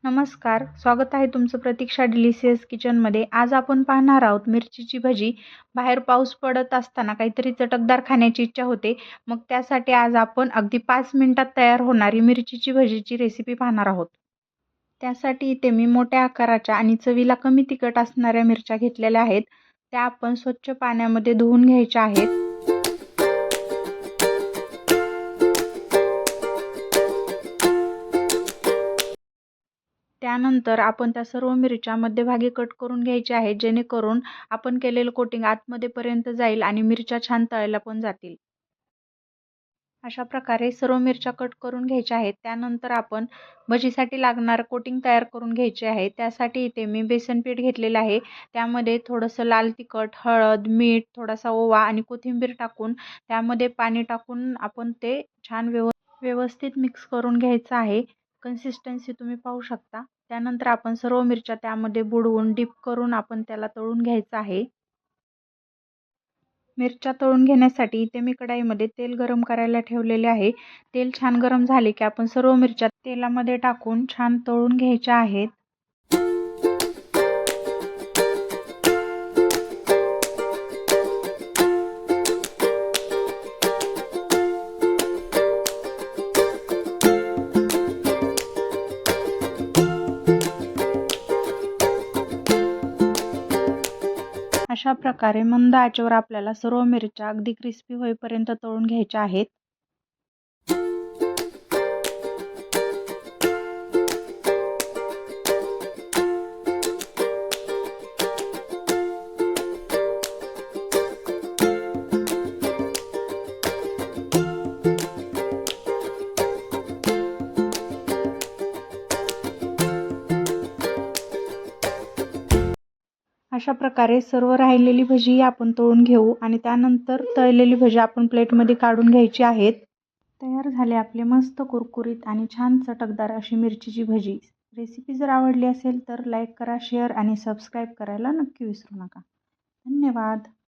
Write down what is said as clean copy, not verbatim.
नमस्कार, स्वागत आहे तुमचं प्रतीक्षा डिलिशियस किचनमध्ये. आज आपण पाहणार आहोत मिरचीची भजी. बाहेर पाऊस पडत असताना काहीतरी चटकदार खाण्याची इच्छा होते. मग त्यासाठी आज आपण अगदी 5 मिनिटात तयार होणारी मिरचीची भजीची रेसिपी पाहणार आहोत. त्यासाठी इथे मी मोठ्या आकाराच्या आणि चवीला कमी तिखट असणाऱ्या मिरच्या घेतलेल्या आहेत. त्या आपण स्वच्छ पाण्यामध्ये धुवून घ्यायच्या आहेत. त्यानंतर आपण त्या सर्व मिरच्या मध्यभागी कट करून घ्यायच्या आहेत, जेणेकरून आपण केलेलं कोटिंग आतमध्ये पर्यंत जाईल आणि मिरच्या छान तळल्या पण जातील. अशा प्रकारे सर्व मिरच्या कट करून घ्यायच्या आहेत. त्यानंतर आपण भजीसाठी लागणारं कोटिंग तयार करून घ्यायचे आहे. त्यासाठी इथे मी बेसन पीठ घेतलेलं आहे. त्यामध्ये थोडंसं लाल तिखट, हळद, मीठ, थोडासा ओवा आणि कोथिंबीर टाकून त्यामध्ये पाणी टाकून आपण ते छान व्यवस्थित मिक्स करून घ्यायचं आहे. कन्सिस्टन्सी तुम्ही पाहू शकता. त्यानंतर आपण सर्व मिरच्या त्यामध्ये बुडवून डिप करून आपण त्याला तळून घ्यायचं आहे. मिरच्या तळून घेण्यासाठी इथे मी कढईमध्ये तेल गरम करायला ठेवलेले आहे. तेल छान गरम झाले की आपण सर्व मिरच्या तेलामध्ये टाकून छान तळून घ्यायच्या आहेत. अशा प्रकारे मंद आचेवर आपल्याला सर्व मिरच्या अगदी क्रिस्पी होईपर्यंत तळून घ्यायच्या आहेत. अशा प्रकारे सर्व राहिलेली भजी आपण तळून घेऊ आणि त्यानंतर तळलेली भजी आपण प्लेटमध्ये काढून घ्यायची आहेत. तयार झाले आपले मस्त कुरकुरीत आणि छान चटकदार अशी मिरचीची भजी. रेसिपी जर आवडली असेल तर लाईक करा, शेअर आणि सबस्क्राईब करायला नक्की विसरू नका. धन्यवाद.